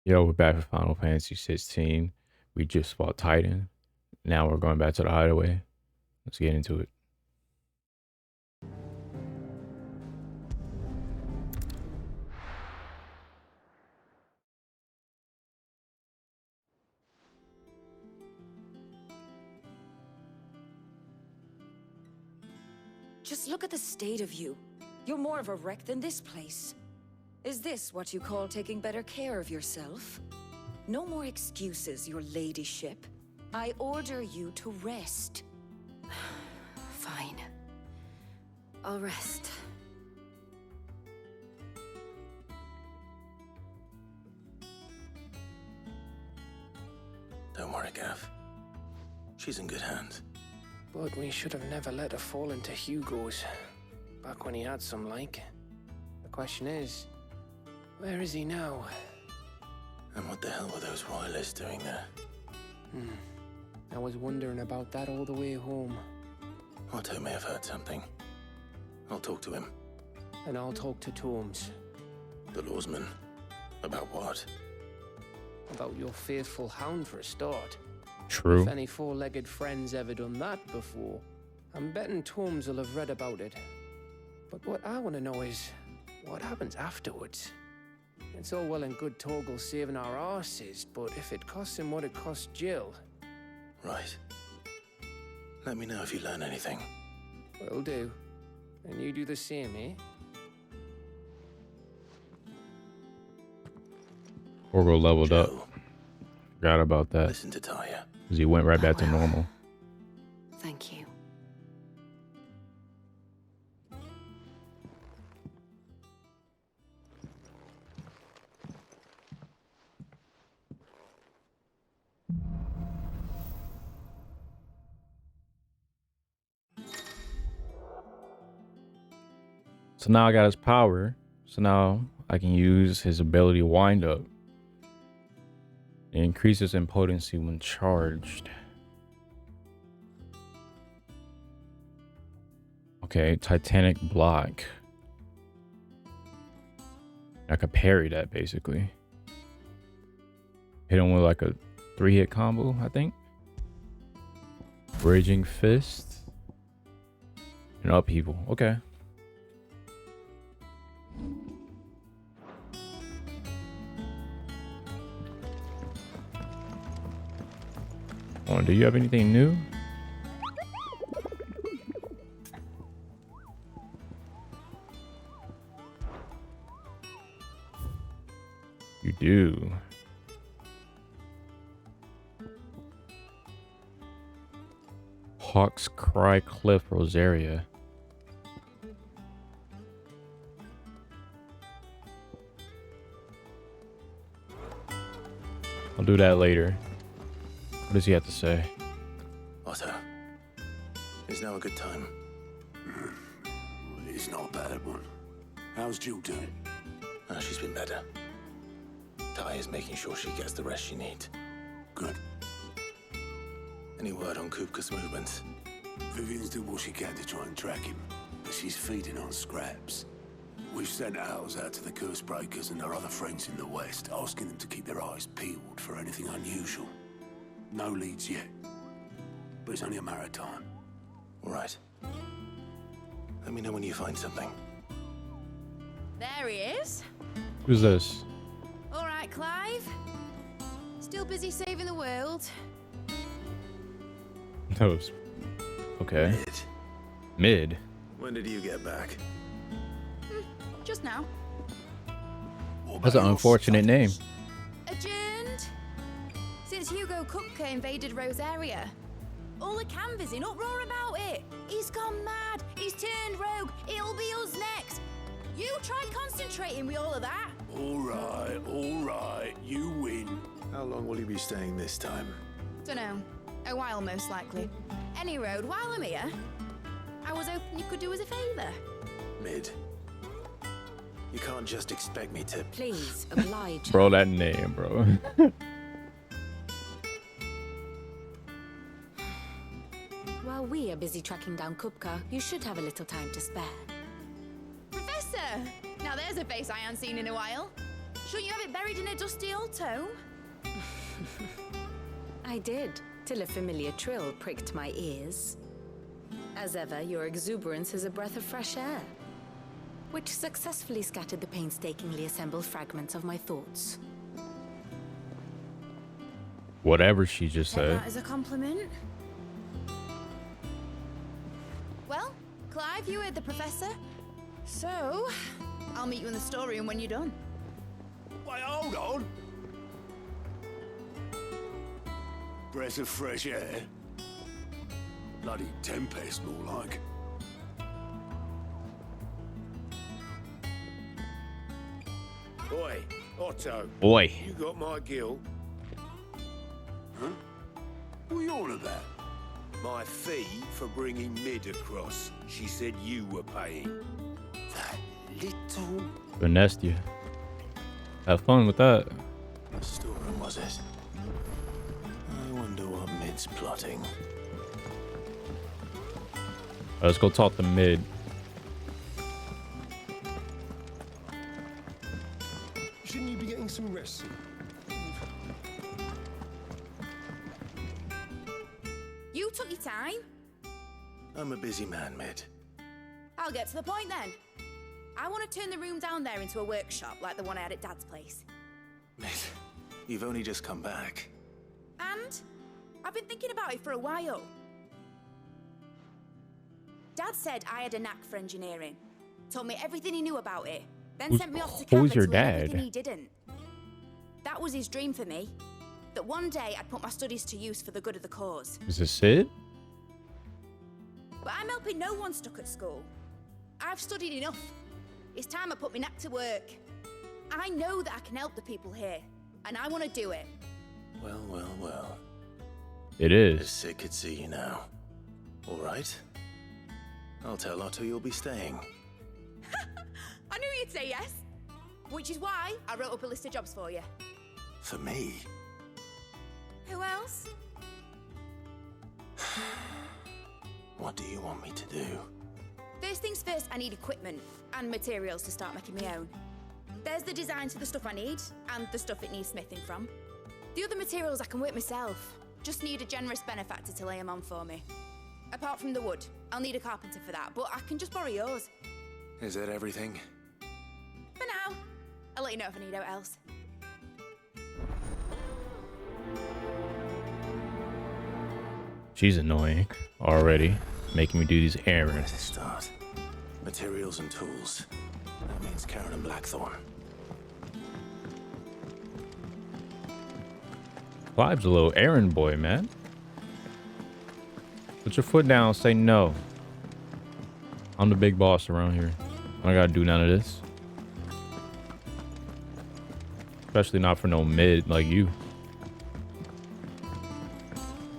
Yo, we're back with Final Fantasy 16. We just fought Titan. Now we're going back to the hideaway. Let's get into it. Just look at the state of you. You're more of a wreck than this place. Is this what you call taking better care of yourself? No more excuses, your ladyship. I order you to rest. Fine. I'll rest. Don't worry, Gav. She's in good hands. But we should have never let her fall into Hugo's. Back when he had some like. The question is, where is he now? And what the hell were those royalists doing there? I was wondering about that all the way home. Otto may have heard something. I'll talk to him. And I'll talk to Tomes. The lawsman. About what? About your faithful hound for a start. True. If any four-legged friend's ever done that before, I'm betting Tomes will have read about it. But what I want to know is, what happens afterwards? It's all well and good Torgal saving our arses, but if it costs him what it cost Jill... Right. Let me know if you learn anything. Will do. And you do the same, eh? Orgo leveled up. Joe, Forgot about that. listen to Taya. Because he went right back to normal. Thank you. So now I got his power. So now I can use his ability Wind Up. It increases in potency when charged. Okay, Titanic Block. I could parry that basically. Hit him with like a 3-hit combo, I think. Bridging Fist. And Upheaval. Okay. Oh, do you have anything new? You do. Hawk's Cry Cliff Rosaria. I'll do that later. What does he have to say? Otto. Is now a good time? It's not a bad one. How's Jill doing? Oh, she's been better. Taya's making sure she gets the rest she needs. Good. Any word on Kupka's movements? Vivian's doing what she can to try and track him, but she's feeding on scraps. We've sent ours out to the curse breakers and their other friends in the west, asking them to keep their eyes peeled for anything unusual. No leads yet, but it's only a matter of time. All right. Let me know when you find something. There he is. Who's this? All right, Clive. Still busy saving the world. That was okay. Mid. Mid. When did you get back? Just now. What That's about an your unfortunate name. studies? Adjourned. Since Hugo Kupka invaded Rosaria. All the canvassing in uproar about it. He's gone mad. He's turned rogue. It'll be us next. You try concentrating with all of that. All right. You win. How long will you be staying this time? Dunno. A while, most likely. Any road, while I'm here, I was hoping you could do us a favour. Mid. You can't just expect me to... Please, oblige. Bro, that name, bro. While we are busy tracking down Kupka, you should have a little time to spare. Professor! Now there's a face I haven't seen in a while. Shouldn't you have it buried in a dusty old tome? I did, till a familiar trill pricked my ears. As ever, your exuberance is a breath of fresh air, which successfully scattered the painstakingly assembled fragments of my thoughts. Whatever she just Take said. that as a compliment. Well, Clive, you heard the professor. So, I'll meet you in the storeroom when you're done. Wait, hold on. Breath of fresh air. Bloody tempest, more like. Oi, Otto. Boy. You got my gill? Huh? What are you on about? My fee for bringing Mid across. She said you were paying. That little... Finessed you. Have fun with that. Storeroom, was it? I wonder what Mid's plotting. Let's go talk to Mid. Shouldn't you be getting some rest? You took your time. I'm a busy man, Mid. I'll get to the point then. I want to turn the room down there into a workshop like the one I had at Dad's place. Mid, you've only just come back. And I've been thinking about it for a while. Dad said I had a knack for engineering. Told me everything he knew about it. Then sent me off to who's Canada your to learn dad? everything he didn't. That was his dream for me. That one day I'd put my studies to use for the good of the cause. Is this Sid? But I'm helping no one stuck at school. I've studied enough. It's time I put my knack to work. I know that I can help the people here, and I want to do it. Well, well, well. It If is. Sid could see you now. All right. I'll tell Otto you'll be staying. I knew you'd say yes. Which is why I wrote up a list of jobs for you. For me? Who else? What do you want me to do? First things first, I need equipment and materials to start making my own. There's the designs for the stuff I need and the stuff it needs smithing from. The other materials I can work myself. Just need a generous benefactor to lay them on for me. Apart from the wood, I'll need a carpenter for that, but I can just borrow yours. Is that everything? For now. I'll let you know if I need out else. She's annoying already. Making me do these Where does errands. it start? Materials and tools. That means Karen and Blackthorn. Clive's a little errand boy, man. Put your foot down. Say no. I'm the big boss around here. I gotta do none of this. Especially not for no mid like you.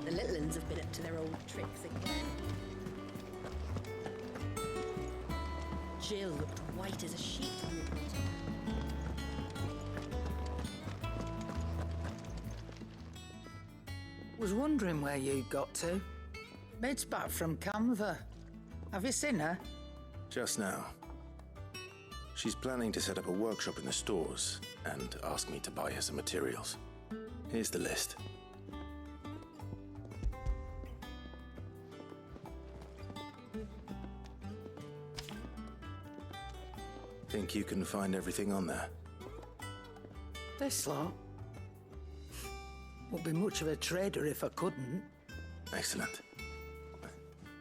The little uns have been up to their old tricks again. Jill looked white as a sheet when we brought her. Was wondering where you got to. Mid's back from Canva. Have you seen her? Just now. She's planning to set up a workshop in the stores and ask me to buy her some materials. Here's the list. Think you can find everything on there? This lot. Wouldn't be much of a trader if I couldn't. Excellent.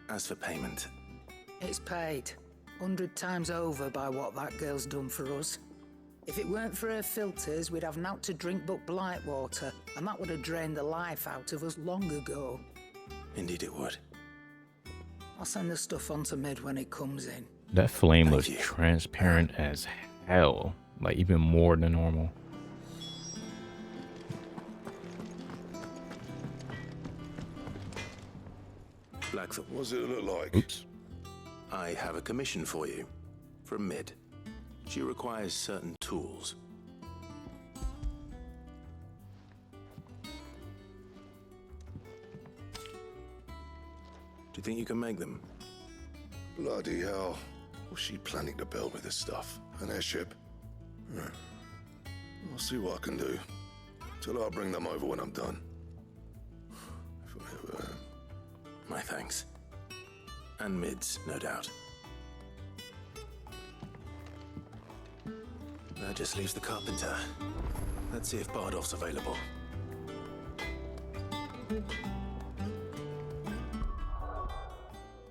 As for payment, It's paid 100 times over by what that girl's done for us. If it weren't for her filters, we'd have naught to drink but blight water, and that would have drained the life out of us long ago. indeed it would. I'll send the stuff on to Mid when it comes in. That flame Thank looks you. transparent as hell. Like even more than normal. Blackthorn, What does it look like? Oops. I have a commission for you. From Mid. She requires certain tools. Do you think you can make them? Bloody hell. What's she planning to build with this stuff? An airship? see what I can do. Tell her I'll bring them over when I'm done. If I ever am. My thanks. And mids, no doubt. That just leaves the carpenter. Let's see if Bardolph's available.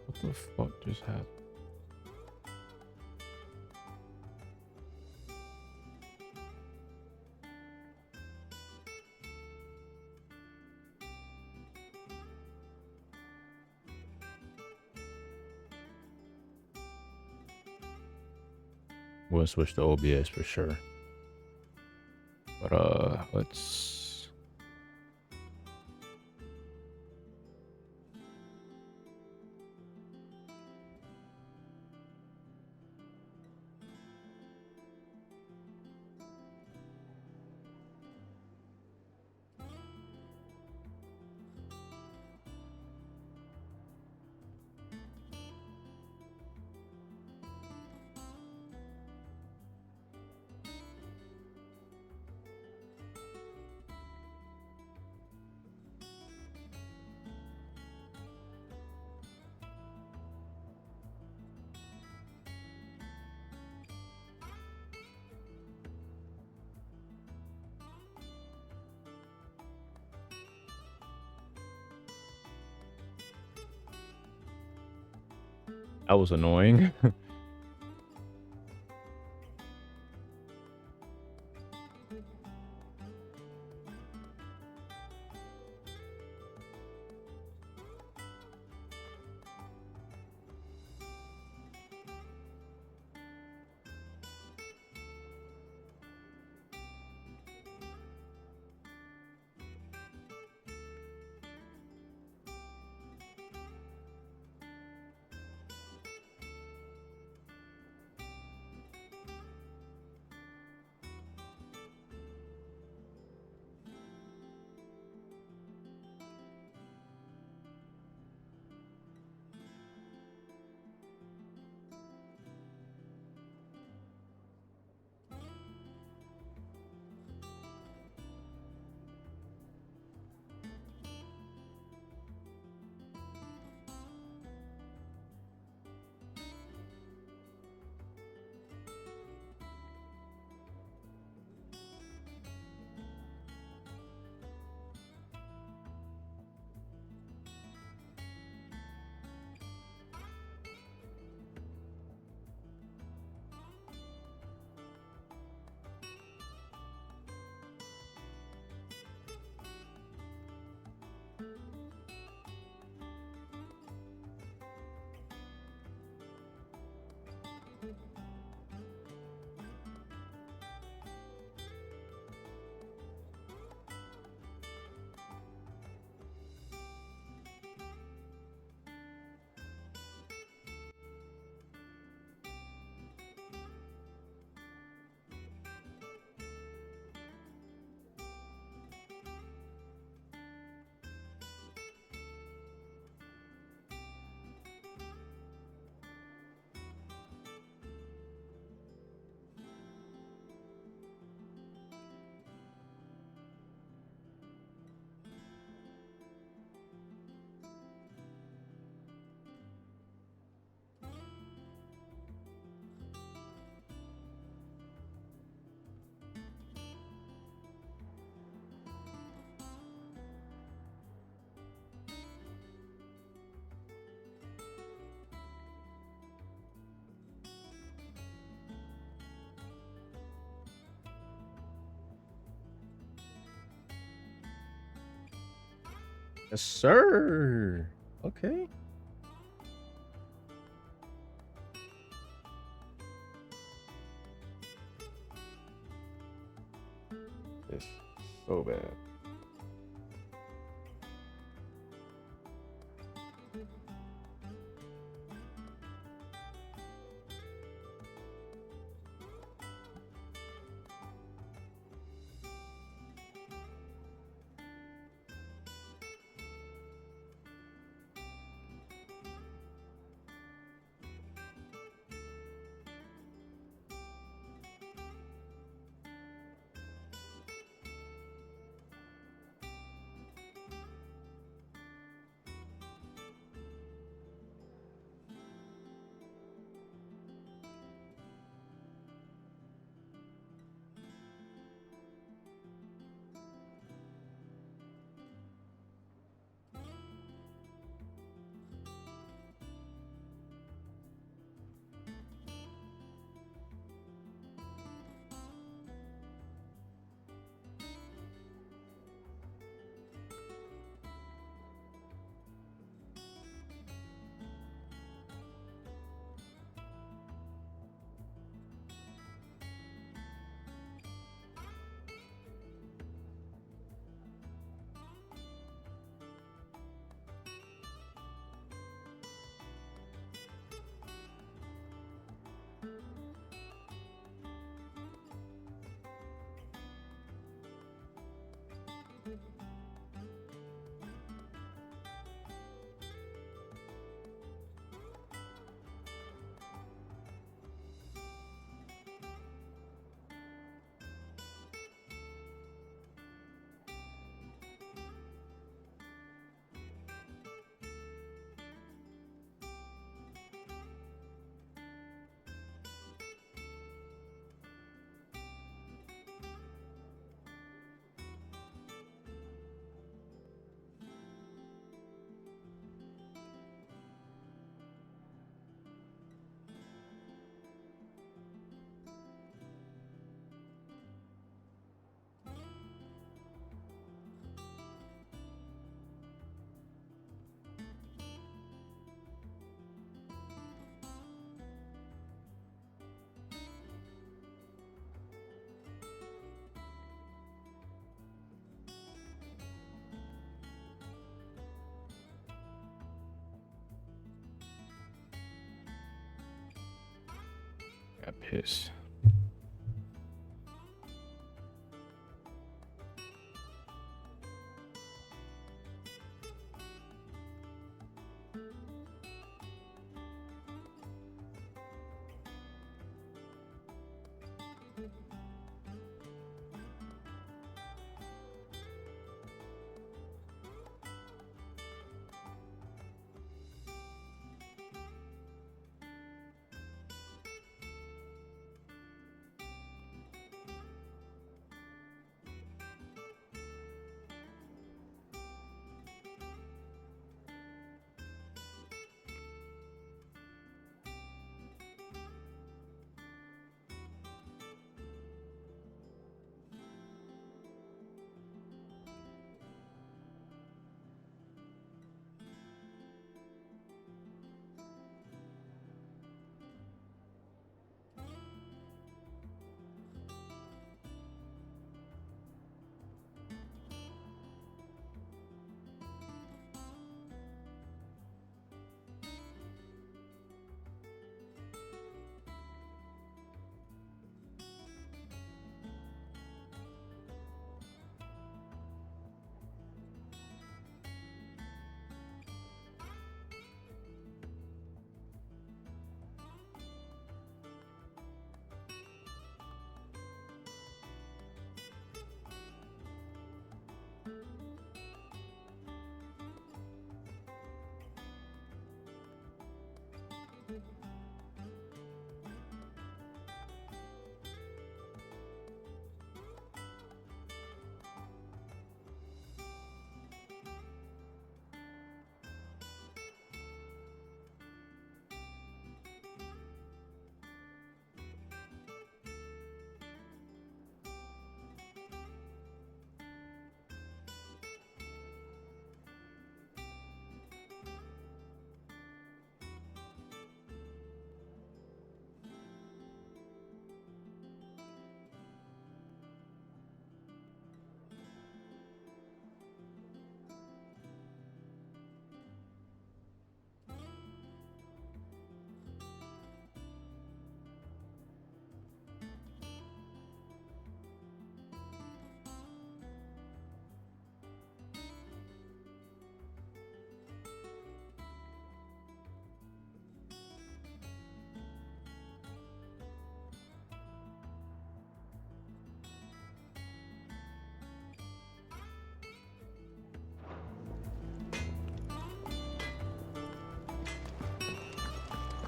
What the fuck just happened? We'll switch to OBS for sure. But let's that was annoying. Yes, sir. Okay. It's so bad. Got pissed.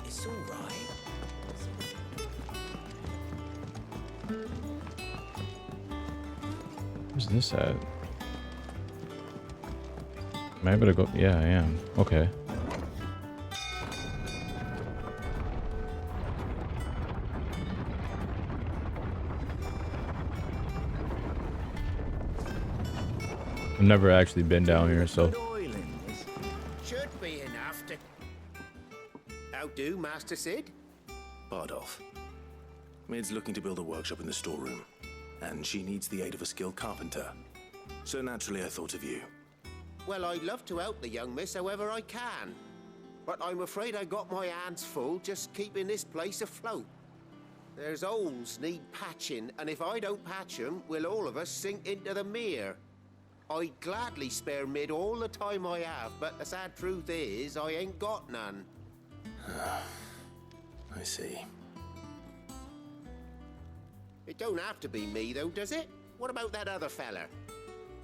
It's all right. Where's this at? Am I able to go? Yeah, I am. Okay. I've never actually been down here, so. Should be enough to. How do, Master Sid? Bardolph. Mid's looking to build a workshop in the storeroom, and she needs the aid of a skilled carpenter. So naturally I thought of you. Well, I'd love to help the young miss however I can. But I'm afraid I got my hands full just keeping this place afloat. There's holes need patching, and if I don't patch them, we'll all of us sink into the mere. I'd gladly spare Mid all the time I have, but the sad truth is, I ain't got none. I see. It don't have to be me, though, does it? What about that other fella?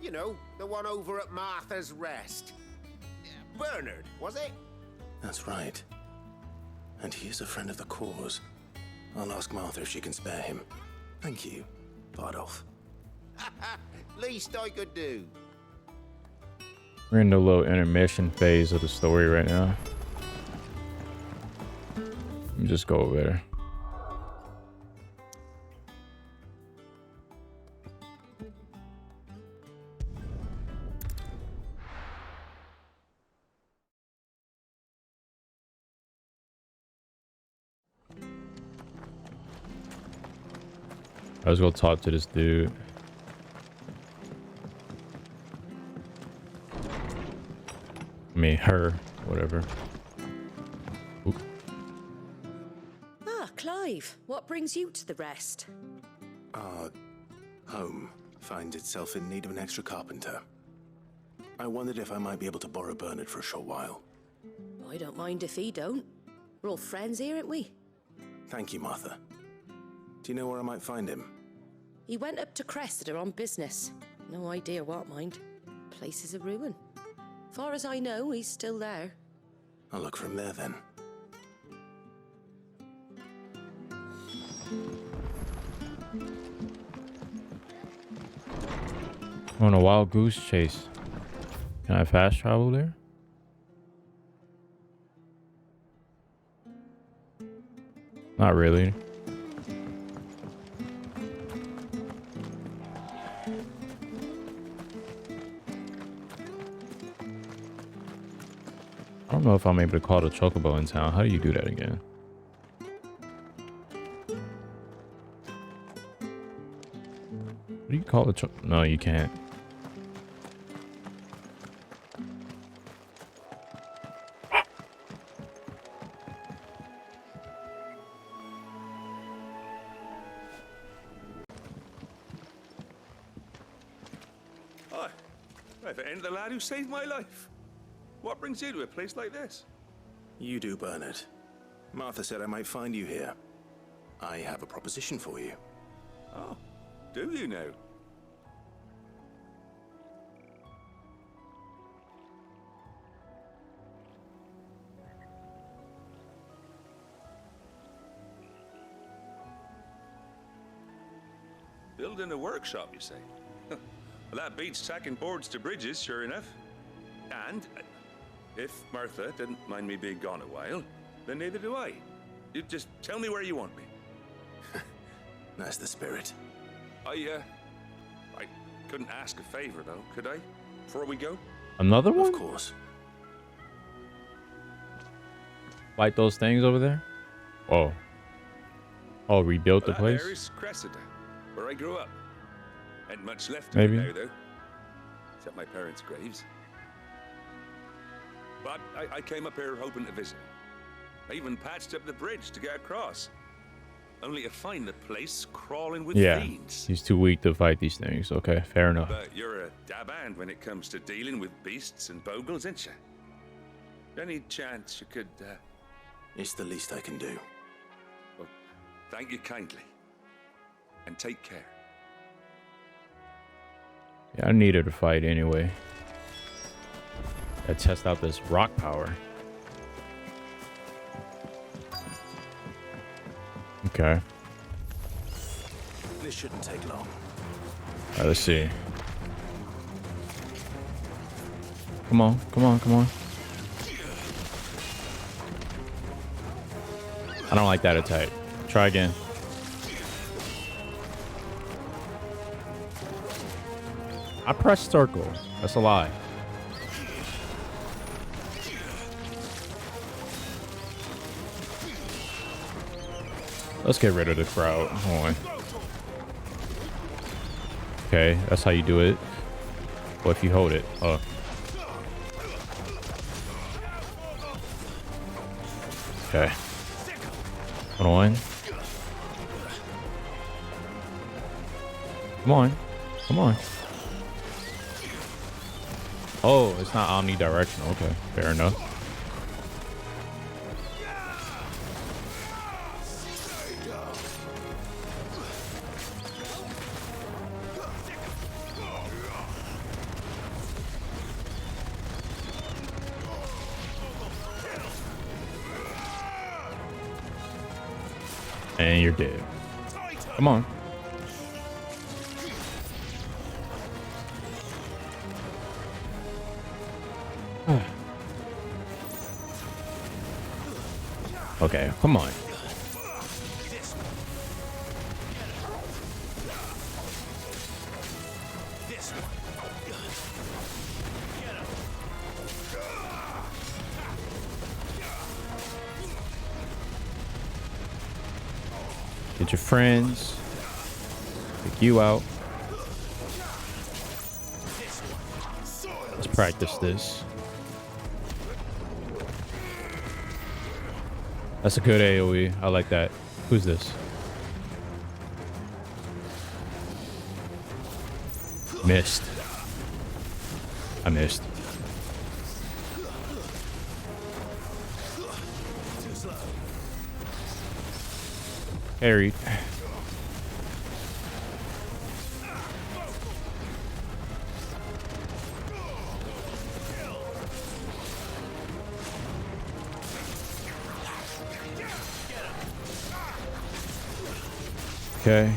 You know, the one over at Martha's Rest. Bernard, was it? That's right. And he is a friend of the cause. I'll ask Martha if she can spare him. Thank you, Bardolph. Least I could do. We're in the little intermission phase of the story right now. Let me just go over there. Let's go talk to this dude. I mean, her, whatever. Oop. Ah, Clive, what brings you to the Rest? Our home finds itself in need of an extra carpenter. I wondered if I might be able to borrow Bernard for a short while. I don't mind if he don't. We're all friends here, aren't we? Thank you, Martha. Do you know where I might find him? He went up to Cressida on business. No idea what, mind. Place is a ruin. Far as I know, he's still there. I'll look for him there then. On a wild goose chase. Can I fast travel there? Not really. I don't know if I'm able to call the chocobo in town. How do you do that again? What do you call the chocobo? No, you can't. Hi. I've ended the lad who saved my life. What brings you to a place like this? You do, Bernard. Martha said I might find you here. I have a proposition for you. Oh, do you now? Building a workshop, you say? Well, that beats tacking boards to bridges, sure enough. And if Martha didn't mind me being gone a while, then neither do I. You just tell me where you want me. That's the spirit. I couldn't ask a favor, though, could I? Before we go? Another one? Of course. Like those things over there? Oh. Oh, rebuilt the That place? there is Cressida, where I grew up. Ain't much left of Maybe. it now, though. Except my parents' graves. But I came up here hoping to visit. I even patched up the bridge to get across. Only to find the place crawling with fiends. He's too weak to fight these things. Okay, fair enough. But you're a dab hand when it comes to dealing with beasts and bogles, ain't you? Any chance you could, It's the least I can do. Well, thank you kindly. And take care. Yeah, I needed to fight anyway. Gotta test out this rock power. Okay. This shouldn't take long. All right, let's see. Come on, come on, come on. I don't like that attack. Try again. I pressed circle. That's a lie. Let's get rid of the crowd. Hold on. Okay, that's how you do it. Well, if you hold it. Oh. Okay. Hold on. Come on. Come on. Oh, it's not omnidirectional. Okay, fair enough. And you're dead. Come on. Okay, come on. Get your friends. Pick you out. Let's practice this. That's a good AoE. I like that. Who's this? Missed. I missed. Carried. Okay.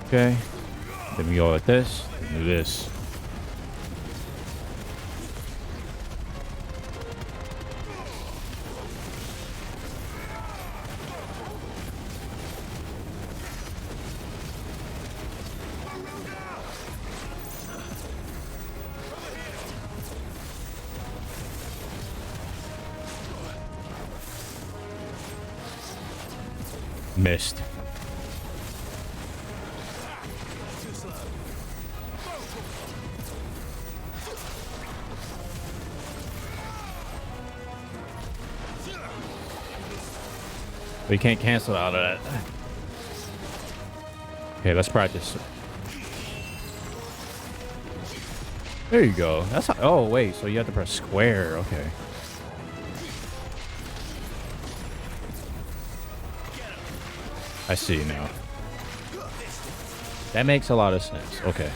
Okay. Then we go like this. Do this. Missed. We can't cancel out of that. Okay, let's practice. There you go. That's how, oh wait, so you have to press square. Okay. I see now. That makes a lot of sense. Okay.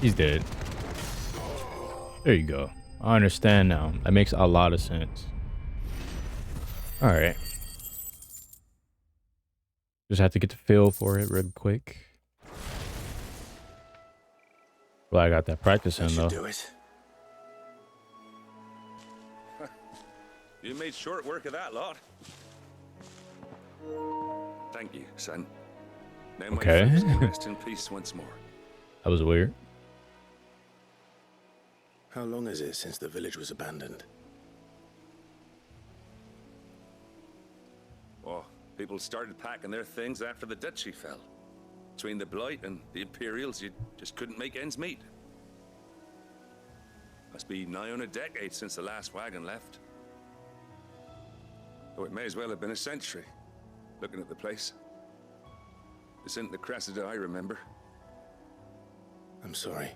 He's dead. There you go. I understand now. That makes a lot of sense. All right. Just have to get the feel for it real quick. Well, I got that practice in though. Do it. You made short work of that lot. Thank you, son. Now my Okay. friends can rest in peace once more. That was weird. How long is it since the village was abandoned? Oh, people started packing their things after the duchy fell. Between the Blight and the Imperials, you just couldn't make ends meet. Must be nigh on a decade since the last wagon left. Oh, it may as well have been a century, looking at the place. This isn't the Cressida I remember. I'm sorry.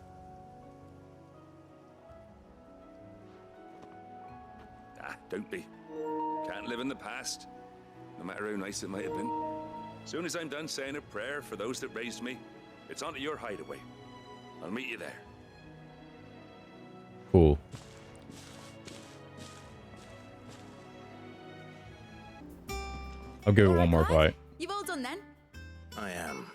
Ah, don't be. Can't live in the past, no matter how nice it might have been. Soon as I'm done saying a prayer for those that raised me, it's onto your hideaway. I'll meet you there. Cool. I'll give it one more fight. You've all done then? I am.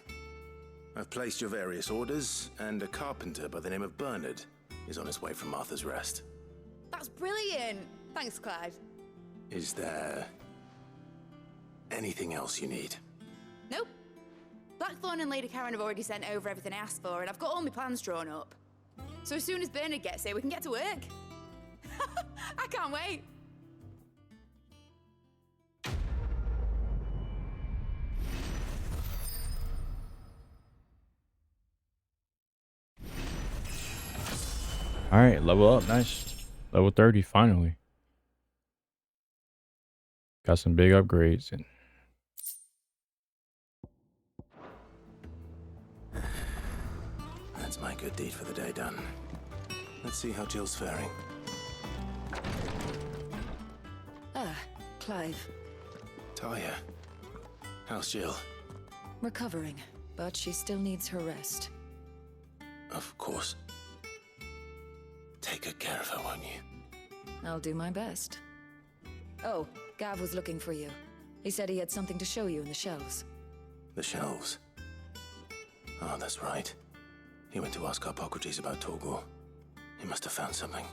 I've placed your various orders, and a carpenter by the name of Bernard is on his way from Martha's Rest. That's brilliant. Thanks, Clyde. Is there anything else you need? Nope. Blackthorn and Lady Karen have already sent over everything I asked for, and I've got all my plans drawn up. So as soon as Bernard gets here, we can get to work. I can't wait. right, level up. Nice. Level 30, finally. Got some big upgrades. And That's my good deed for the day done. Let's see how Jill's faring. Ah, Clive. Talia, how's Jill? Recovering, but she still needs her rest. Of course. Take good care of her, won't you? I'll do my best. Oh, Gav was looking for you. He said he had something to show you in the shelves. The shelves. Oh, that's right. He went to ask Harpocrates about Torgor. He must have found something.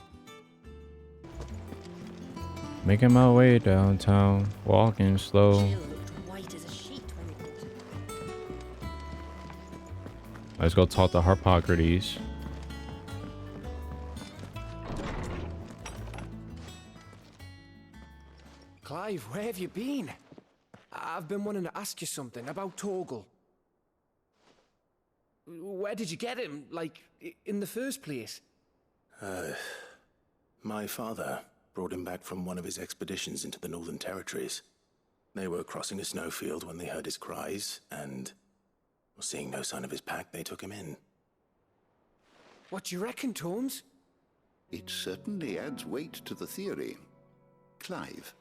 making my way downtown, walking slow. Jill looked white as a sheet when it got Let's go talk to Harpocrates. Clive, where have you been? I've been wanting to ask you something about Torgal. Where did you get him, like, in the first place? My father brought him back from one of his expeditions into the Northern Territories. They were crossing a snowfield when they heard his cries, and seeing no sign of his pack, they took him in. What do you reckon, Torms? It certainly adds weight to the theory. Clive,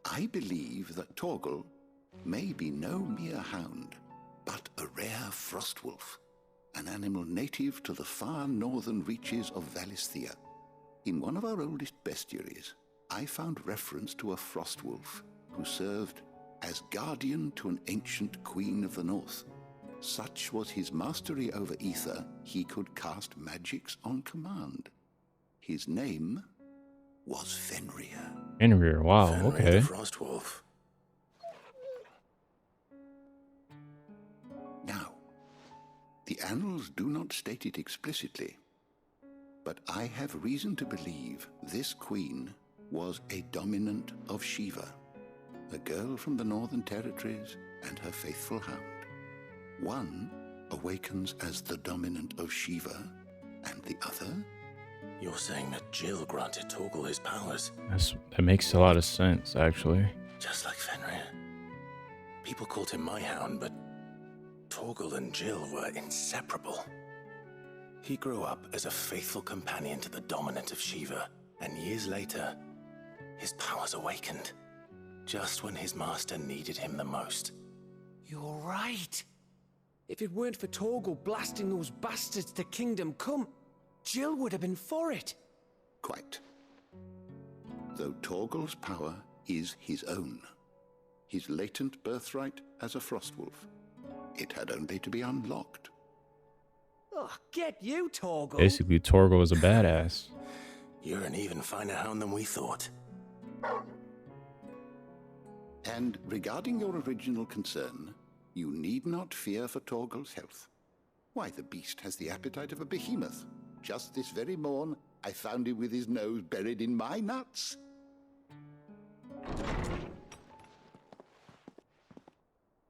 I believe that Torgal may be no mere hound, but a rare frostwolf, an animal native to the far northern reaches of Valisthea. In one of our oldest bestiaries, I found reference to a frostwolf who served as guardian to an ancient queen of the north. Such was his mastery over ether, he could cast magics on command. His name was Fenrir. Fenrir, wow, Fenrir okay. the Frostwolf. Now, the annals do not state it explicitly, but I have reason to believe this queen was a dominant of Shiva, a girl from the Northern Territories and her faithful hound. One awakens as the dominant of Shiva, and the other? You're saying that Jill granted Torgal his powers? That makes a lot of sense, actually. Just like Fenrir. People called him my hound, but Torgal and Jill were inseparable. He grew up as a faithful companion to the dominant of Shiva, and years later, his powers awakened, just when his master needed him the most. You're right. If it weren't for Torgal blasting those bastards to Kingdom Come, Jill would have been for it. Quite. Though Torgal's power is his own, his latent birthright as a frostwolf, it had only to be unlocked. Oh, get you, Torgal. Basically, Torgal is a badass. You're an even finer hound than we thought. And regarding your original concern, you need not fear for Torgal's health. Why, the beast has the appetite of a behemoth. Just this very morn, I found him with his nose buried in my nuts. There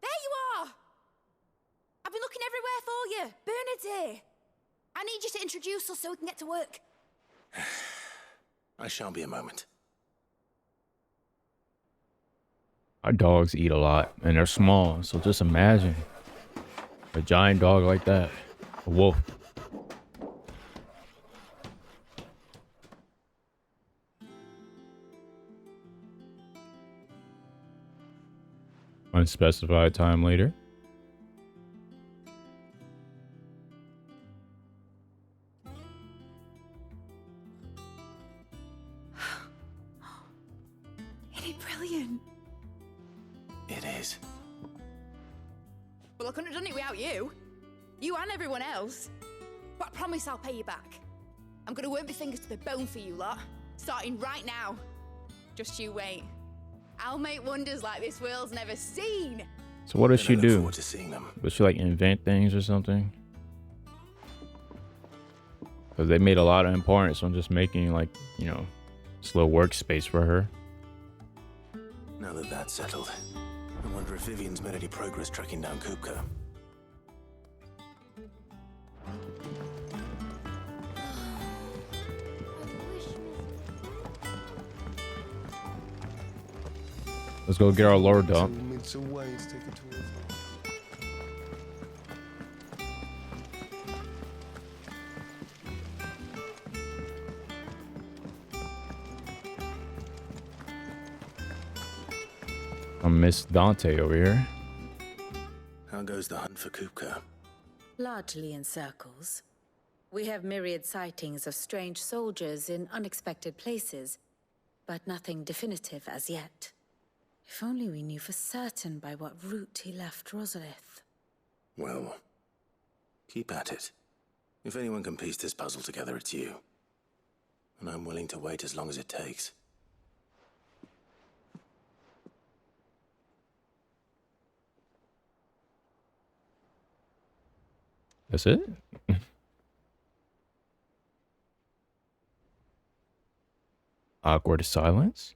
you are! I've been looking everywhere for you. Bernard's here. I need you to introduce us so we can get to work. I shan't be a moment. Our dogs eat a lot, and they're small, so just imagine a giant dog like that. A wolf. Unspecified time later. Isn't it brilliant? It is. Well, I couldn't have done it without you. You and everyone else. But I promise I'll pay you back. I'm gonna work my fingers to the bone for you lot. Starting right now. Just you wait. I'll make wonders like this world's never seen. So what does she I look do? forward to seeing them. Does she like invent things or something? Because they made a lot of importance on just making like, you know, this little workspace for her. Now that that's settled, I wonder if Vivian's made any progress tracking down Kupka. Let's go get our lore dump. I miss Dante over here. How goes the hunt for Kupka? Largely in circles. We have myriad sightings of strange soldiers in unexpected places, but nothing definitive as yet. If only we knew for certain by what route he left Rosalith. Well, keep at it. If anyone can piece this puzzle together, it's you. And I'm willing to wait as long as it takes. That's it? Awkward silence?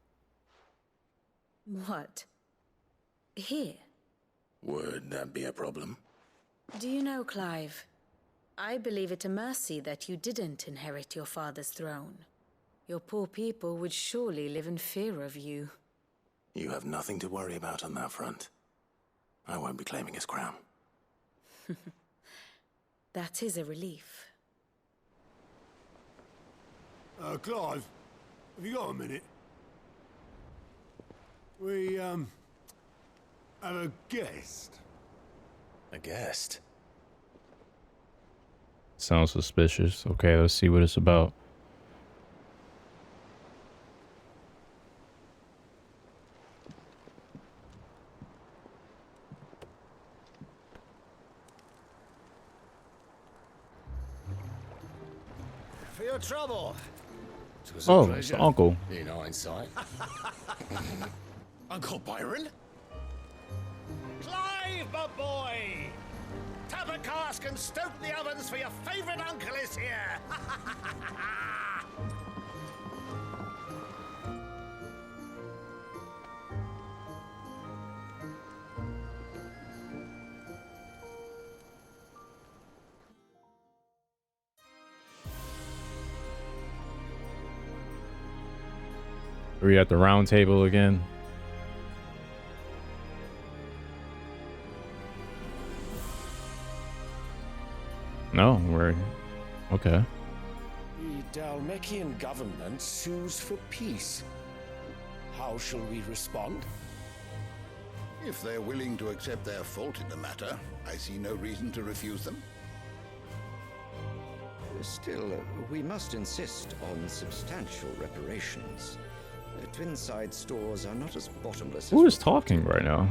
What? Here? Would that be a problem? Do you know, Clive? I believe it a mercy that you didn't inherit your father's throne. Your poor people would surely live in fear of you. You have nothing to worry about on that front. I won't be claiming his crown. That is a relief. Clive, have you got a minute? We, have a guest. A guest? Sounds suspicious. Okay, let's see what it's about. For your trouble. Oh, it's the uncle. In hindsight. Uncle Byron? Clive, my boy! Tap a cask and stoke the ovens, for your favorite uncle is here! Are we at the round table again? No, we're okay. The Dalmekian government sues for peace. How shall we respond? If they're willing to accept their fault in the matter, I see no reason to refuse them. Still, we must insist on substantial reparations. Twinside stores are not as bottomless Who as is talking right now?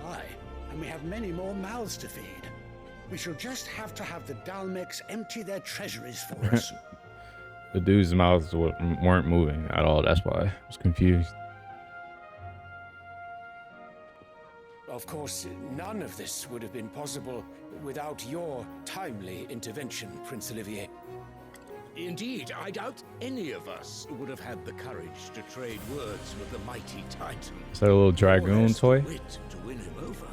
Aye, and we have many more mouths to feed. We shall just have to have the Dalmecs empty their treasuries for us. The dude's mouths weren't moving at all. That's why I was confused. Of course, none of this would have been possible without your timely intervention, Prince Olivier. Indeed, I doubt any of us would have had the courage to trade words with the mighty Titan. Is that a little dragoon toy? Wit to win him over.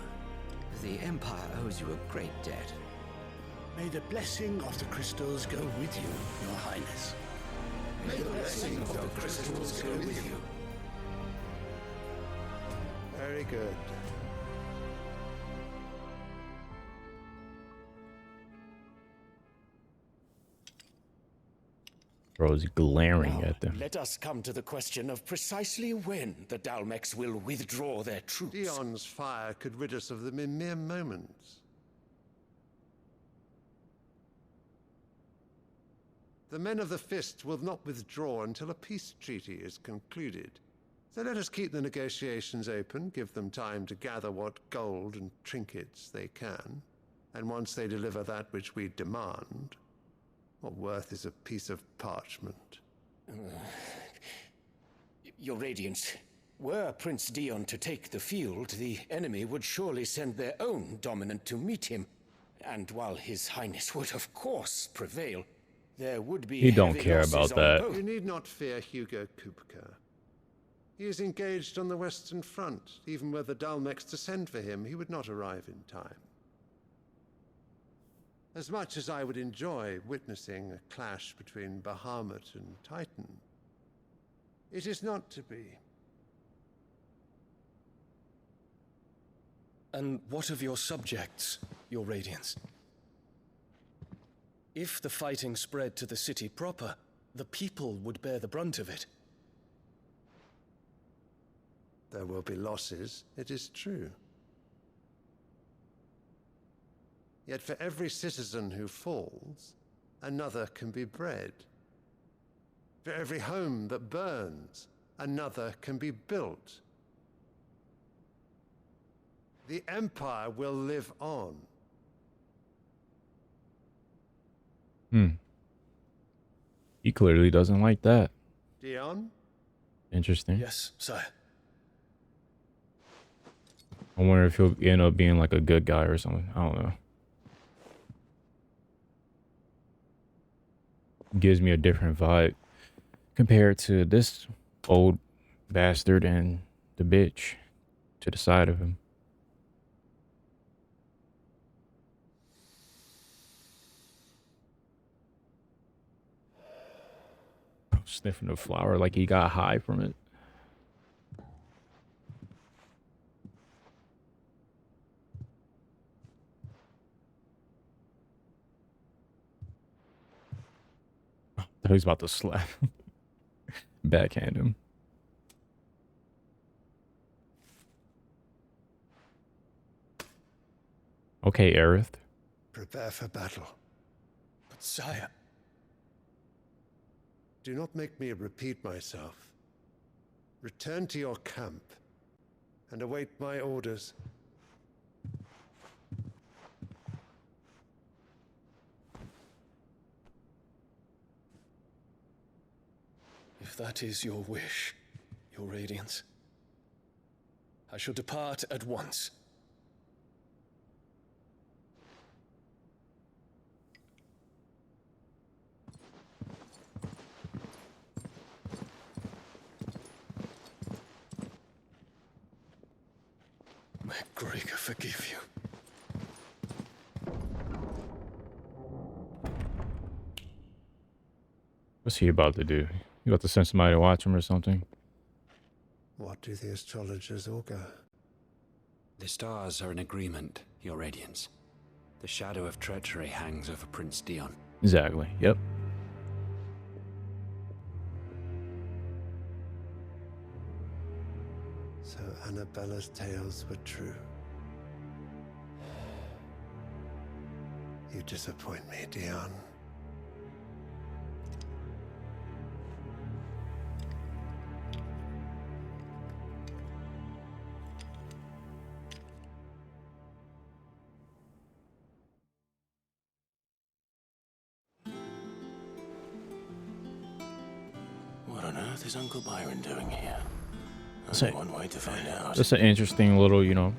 The Empire owes you a great debt. May the blessing of the crystals go with you, Your Highness. May the blessing of the crystals go with you. Very good. Bro's glaring Now, at them. let us come to the question of precisely when the Dalmecs will withdraw their troops. Dion's fire could rid us of them in mere moments. The men of the Fist will not withdraw until a peace treaty is concluded. So let us keep the negotiations open, give them time to gather what gold and trinkets they can, and once they deliver that which we demand, what worth is a piece of parchment? Your Radiance, were Prince Dion to take the field, the enemy would surely send their own dominant to meet him. And while His Highness would of course prevail, there would be He don't heavy care losses about on that. both. You need not fear Hugo Kupka. He is engaged on the Western Front. Even were the Dalmecs to send for him, he would not arrive in time. As much as I would enjoy witnessing a clash between Bahamut and Titan, it is not to be. And what of your subjects, your Radiance? If the fighting spread to the city proper, the people would bear the brunt of it. There will be losses, it is true. Yet for every citizen who falls, another can be bred. For every home that burns, another can be built. The Empire will live on. He clearly doesn't like that. Dion? Interesting. Yes, sire. I wonder if he'll end up being like a good guy or something. I don't know. Gives me a different vibe compared to this old bastard and the bitch to the side of him. Sniffing the flower like he got high from it. I thought he was about to slap him. Backhand him. Okay, Aerith. Prepare for battle. But sire... Do not make me repeat myself. Return to your camp and await my orders. If that is your wish, your Radiance, I shall depart at once. May Gregor forgive you. What's he about to do? He about to send somebody to watch him or something? What do the astrologers augur? The stars are in agreement, your Radiance. The shadow of treachery hangs over Prince Dion. Exactly. Yep. So Annabella's tales were true. You disappoint me, Dion. What on earth is Uncle Byron doing here? That's Only one way to find out. That's an interesting little, you know,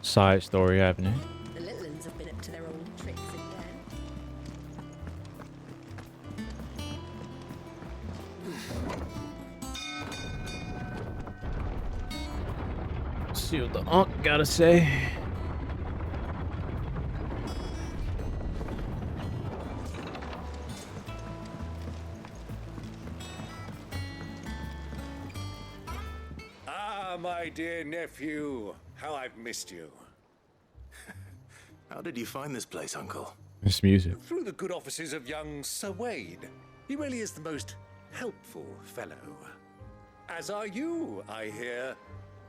side story happening. The little ones have been up to their old tricks again. See what the Unc gotta say. My dear nephew, how I've missed you. How did you find this place, Uncle? This music. Through the good offices of young Sir Wade. He really is the most helpful fellow. As are you, I hear.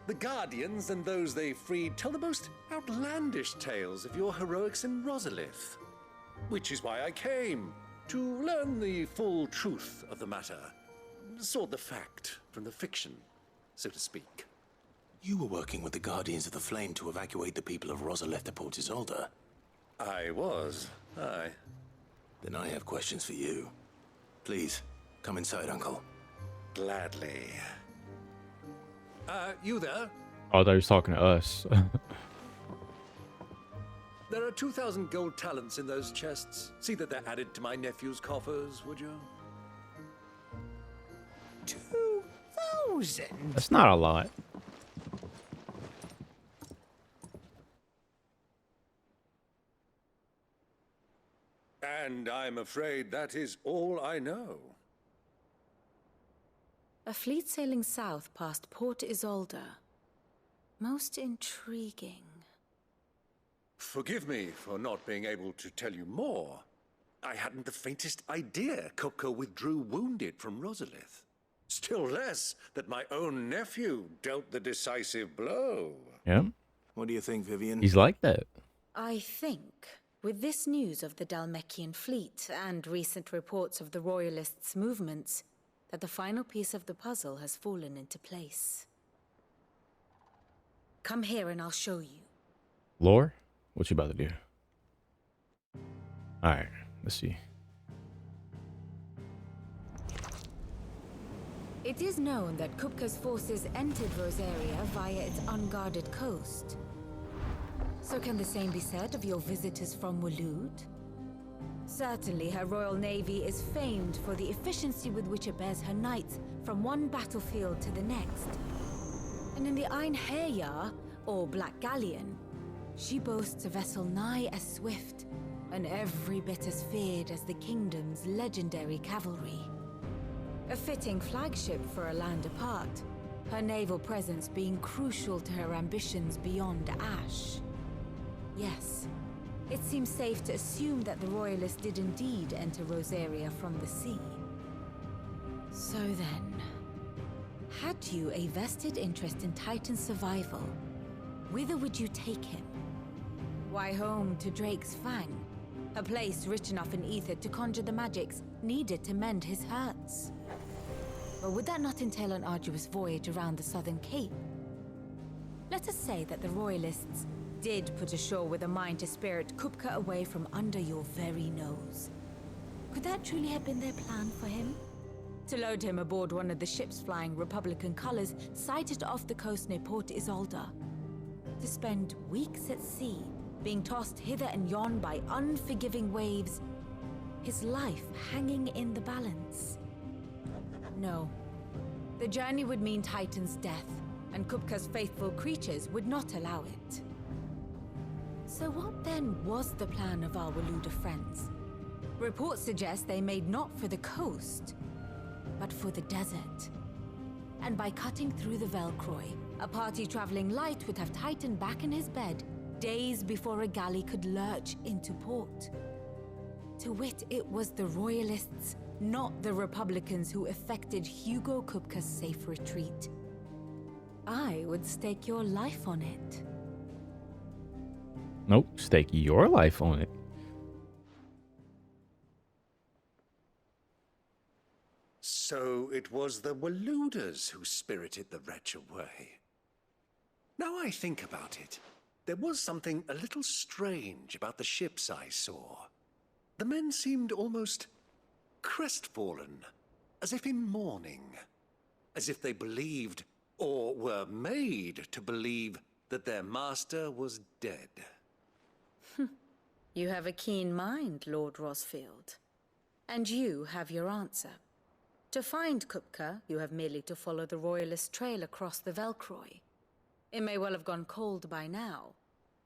The Guardians and those they freed tell the most outlandish tales of your heroics in Rosalith. Which is why I came, to learn the full truth of the matter. Sort the fact from the fiction, so to speak. You were working with the Guardians of the Flame to evacuate the people of Rosalith to Port Isolde. I was, aye. Then I have questions for you. Please, come inside, Uncle. Gladly. You there? Oh, I thought he was talking to us. There are 2,000 gold talents in those chests. See that they're added to my nephew's coffers, would you? 2,000? That's not a lot. And I'm afraid that is all I know. A fleet sailing south past Port Isolde. Most intriguing. Forgive me for not being able to tell you more. I hadn't the faintest idea Kupka withdrew wounded from Rosalith. Still less that my own nephew dealt the decisive blow. Yeah. What do you think, Vivian? He's like that. I think, with this news of the Dalmekian fleet and recent reports of the Royalists' movements, that the final piece of the puzzle has fallen into place. Come here and I'll show you. Lore? What you about to do? Alright, let's see. It is known that Kupka's forces entered Rosaria via its unguarded coast. So can the same be said of your visitors from Waloed? Certainly her royal navy is famed for the efficiency with which it bears her knights from one battlefield to the next. And in the Einherjar, or Black Galleon, she boasts a vessel nigh as swift and every bit as feared as the kingdom's legendary cavalry. A fitting flagship for a land apart, her naval presence being crucial to her ambitions beyond Ash. Yes, it seems safe to assume that the Royalists did indeed enter Rosaria from the sea. So then, had you a vested interest in Titan's survival, whither would you take him? Why, home to Drake's Fang, a place rich enough in ether to conjure the magics needed to mend his hurts. But would that not entail an arduous voyage around the southern cape? Let us say that the Royalists did put ashore with a mind to spirit Kupka away from under your very nose. Could that truly have been their plan for him? To load him aboard one of the ships flying Republican colors sighted off the coast near Port Isolde? To spend weeks at sea, being tossed hither and yon by unforgiving waves, his life hanging in the balance? No. The journey would mean Titan's death, and Kupka's faithful creatures would not allow it. So what then was the plan of our Waluda friends? Reports suggest they made not for the coast, but for the desert. And by cutting through the Velcroy, a party traveling light would have Titan back in his bed days before a galley could lurch into port. To wit, it was the Royalists, not the Republicans, who effected Hugo Kupka's safe retreat. I would stake your life on it. Nope, stake your life on it. So it was the Waludas who spirited the wretch away. Now I think about it, there was something a little strange about the ships I saw. The men seemed almost crestfallen, as if in mourning, as if they believed, or were made to believe, that their master was dead. You have a keen mind, Lord Rosfield. And you have your answer. To find Kupka, you have merely to follow the Royalist trail across the Velcroy. It may well have gone cold by now,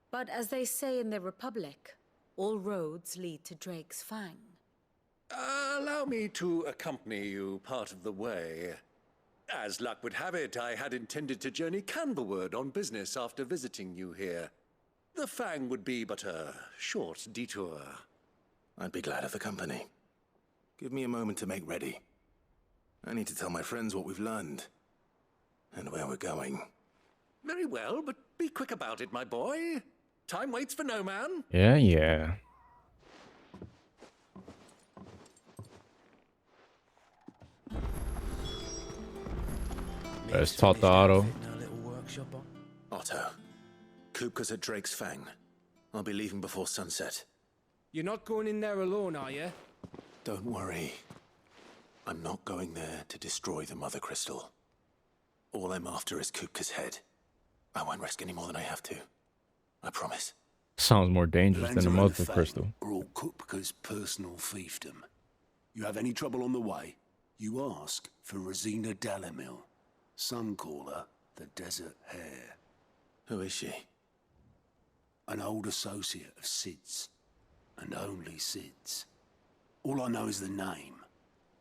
but as they say in the Republic, all roads lead to Drake's Fang. Allow me to accompany you part of the way. As luck would have it, I had intended to journey Canberward on business after visiting you here. The Fang would be but a short detour. I'd be glad of the company. Give me a moment to make ready. I need to tell my friends what we've learned and where we're going. Very well, but be quick about it, my boy. Time waits for no man. Yeah. Let's talk to Otto. Otto, Kupka's at Drake's Fang. I'll be leaving before sunset. You're not going in there alone, are you? Don't worry. I'm not going there to destroy the Mother Crystal. All I'm after is Kupka's head. I won't risk any more than I have to. I promise. Sounds more dangerous than the Mother Crystal. Brought Kupka's personal fiefdom. You have any trouble on the way, you ask for Rosina Dalamil. Some call her the Desert Hare. Who is she? An old associate of Sid's, and only Sid's. All I know is the name,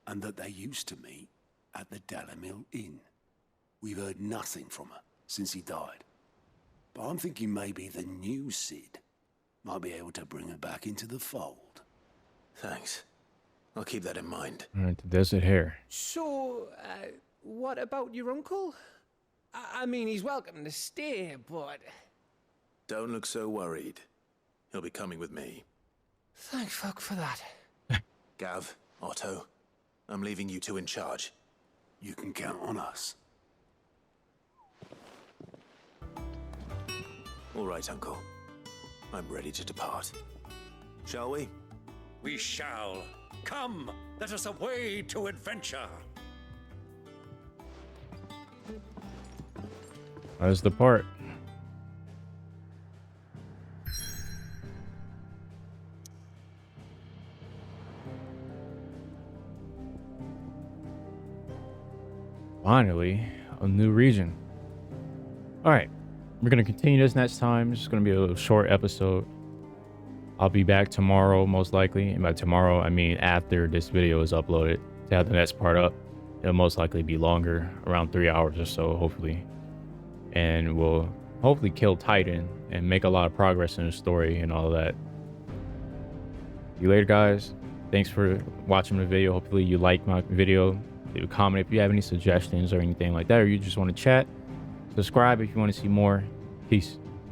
and that they used to meet at the Dalamil Inn. We've heard nothing from her since he died. but I'm thinking maybe the new Cid might be able to bring her back into the fold. Thanks. I'll keep that in mind. All right, the desert hair. So, what about your uncle? I mean, he's welcome to stay, but... Don't look so worried. He'll be coming with me. Thank fuck for that. Gav, Otto, I'm leaving you two in charge. You can count on us. All right, Uncle. I'm ready to depart. Shall we? We shall. Come, let us away to adventure. Let's depart. Finally, a new region. All right, we're gonna continue this next time. It's just gonna be a little short episode. I'll be back tomorrow, most likely. And by tomorrow, I mean after this video is uploaded to have the next part up. It'll most likely be longer, around 3 hours or so, hopefully. And we'll hopefully kill Titan and make a lot of progress in the story and all that. See you later, guys. Thanks for watching the video. Hopefully you like my video. Leave a comment if you have any suggestions or anything like that, or you just want to chat. Subscribe if you want to see more. Peace.